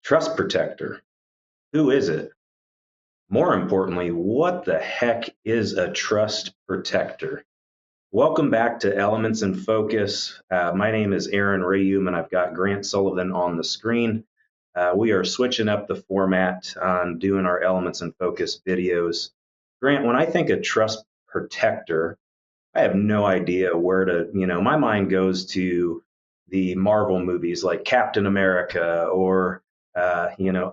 Trust protector. Who is it? More importantly, what the heck is a trust protector? Welcome back to Elements in Focus. My name is Aaron Rheaume, and I've got Grant Soliven on the screen. We are switching up the format on doing our Elements in Focus videos. Grant, when I think of trust protector, I have no idea where to, my mind goes to the Marvel movies like Captain America or,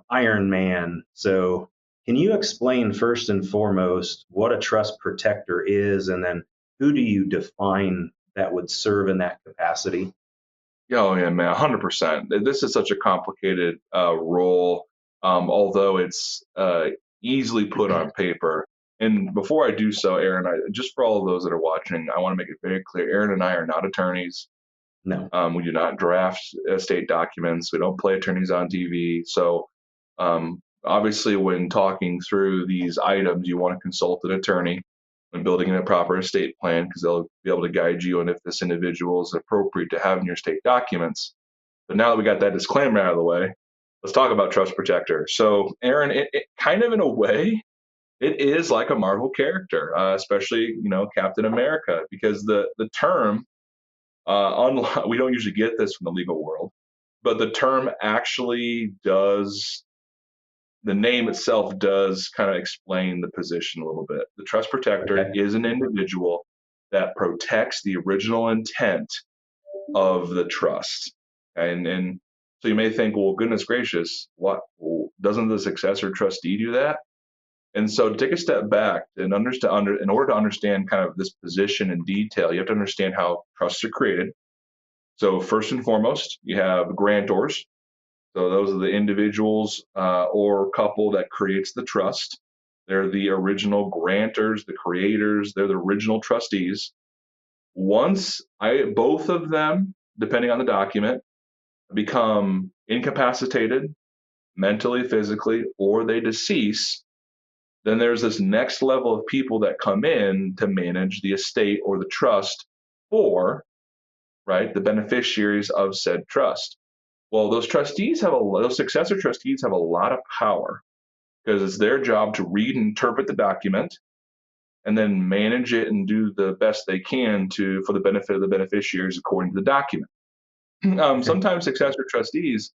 Iron Man. So, can you explain first and foremost what a trust protector is, and then who do you define that would serve in that capacity? Oh yeah, man, 100%. This is such a complicated role, although it's easily put on paper. And before I do so, Aaron, just for all of those that are watching, I want to make it very clear: Aaron and I are not attorneys. No. We do not draft estate documents. We don't play attorneys on TV. So, obviously, when talking through these items, you want to consult an attorney when building in a proper estate plan because they'll be able to guide you on if this individual is appropriate to have in your estate documents. But now that we got that disclaimer out of the way, let's talk about trust protector. So, Aaron, it kind of in a way, it is like a Marvel character, especially Captain America, because the term we don't usually get this from the legal world, but the term actually does, the name itself does kind of explain the position a little bit. The trust protector Okay. is an individual that protects the original intent of the trust. And so you may think, well, goodness gracious, what doesn't the successor trustee do that? And so to take a step back and understand, in order to understand kind of this position in detail, you have to understand how trusts are created. So first and foremost, you have grantors. So those are the individuals or couple that creates the trust. They're the original grantors, the creators. They're the original trustees. Both of them, depending on the document, become incapacitated mentally, physically, or they decease, then there's this next level of people that come in to manage the estate or the trust for, right, the beneficiaries of said trust. Well, those successor trustees have a lot of power because it's their job to read and interpret the document and then manage it and do the best they can for the benefit of the beneficiaries according to the document. Okay. Sometimes successor trustees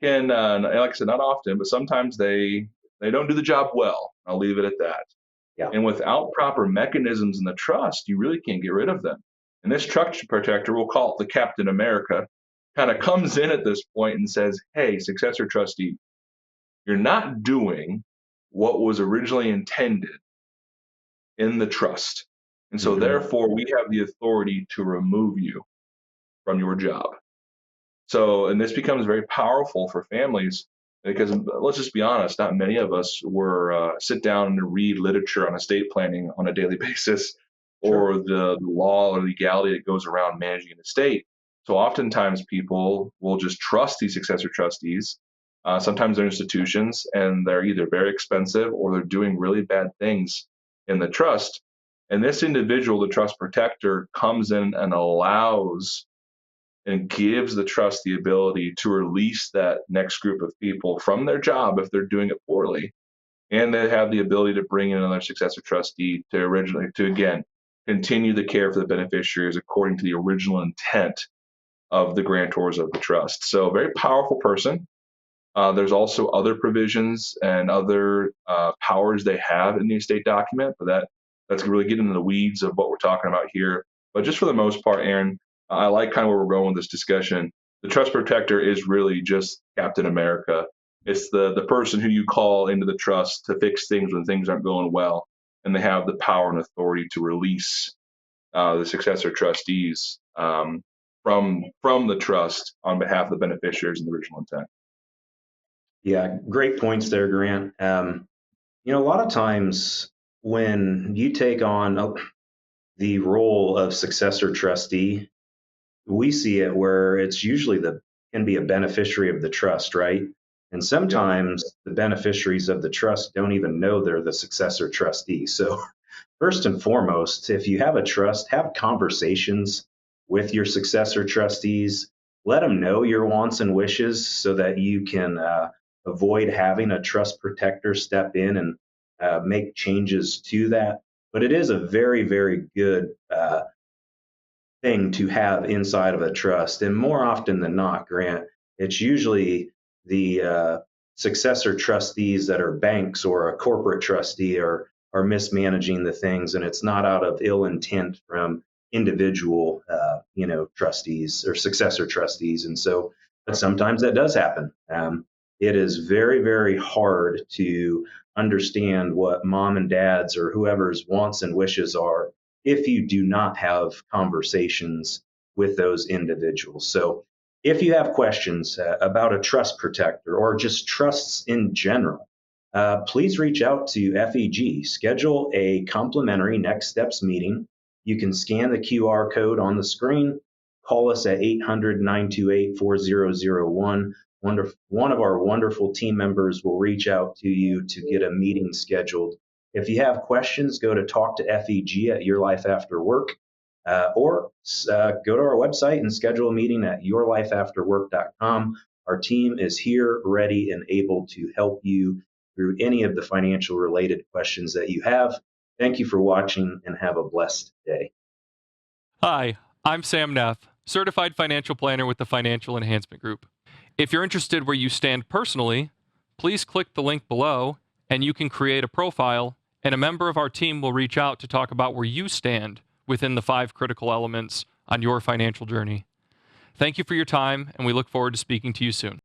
can, like I said, not often, but sometimes they don't do the job well. I'll leave it at that. Yeah. And without proper mechanisms in the trust, you really can't get rid of them. And this trust protector, we'll call it the Captain America, kind of comes in at this point and says, hey, successor trustee, you're not doing what was originally intended in the trust. And so, Hmm. therefore, we have the authority to remove you from your job. So, and this becomes very powerful for families because let's just be honest, not many of us were sit down and read literature on estate planning on a daily basis Sure. or the law or legality that goes around managing an estate. So oftentimes people will just trust these successor trustees. Sometimes they're institutions and they're either very expensive or they're doing really bad things in the trust. And this individual, the trust protector, comes in and allows and gives the trust the ability to release that next group of people from their job if they're doing it poorly. And they have the ability to bring in another successor trustee to again continue the care for the beneficiaries according to the original intent of the grantors of the trust. So, a very powerful person. There's also other provisions and other powers they have in the estate document, but that's really getting into the weeds of what we're talking about here. But just for the most part, Aaron, I like kind of where we're going with this discussion. The trust protector is really just Captain America. It's the person who you call into the trust to fix things when things aren't going well, and they have the power and authority to release the successor trustees from the trust on behalf of the beneficiaries and the original intent. Yeah. Great points there, Grant. A lot of times when you take on the role of successor trustee, we see it where it's usually can be a beneficiary of the trust, right? And Yep. sometimes the beneficiaries of the trust don't even know they're the successor trustee. So first and foremost, if you have a trust, have conversations with your successor trustees. Let them know your wants and wishes so that you can avoid having a trust protector step in and make changes to that. But it is a very, very good thing to have inside of a trust. And more often than not, Grant, it's usually the successor trustees that are banks or a corporate trustee are mismanaging the things, and it's not out of ill intent from individual, trustees or successor trustees. And so, but sometimes that does happen. It is very, very hard to understand what mom and dad's or whoever's wants and wishes are if you do not have conversations with those individuals. So if you have questions about a trust protector or just trusts in general, please reach out to FEG. Schedule a complimentary next steps meeting. You can scan the QR code on the screen, call us at 800-928-4001. One of our wonderful team members will reach out to you to get a meeting scheduled. If you have questions, go to Talk to FEG at Your Life After Work, or go to our website and schedule a meeting at yourlifeafterwork.com. Our team is here, ready, and able to help you through any of the financial related questions that you have. Thank you for watching and have a blessed day. Hi, I'm Sam Neff, Certified Financial Planner with the Financial Enhancement Group. If you're interested where you stand personally, please click the link below and you can create a profile, and a member of our team will reach out to talk about where you stand within the 5 critical elements on your financial journey. Thank you for your time, and we look forward to speaking to you soon.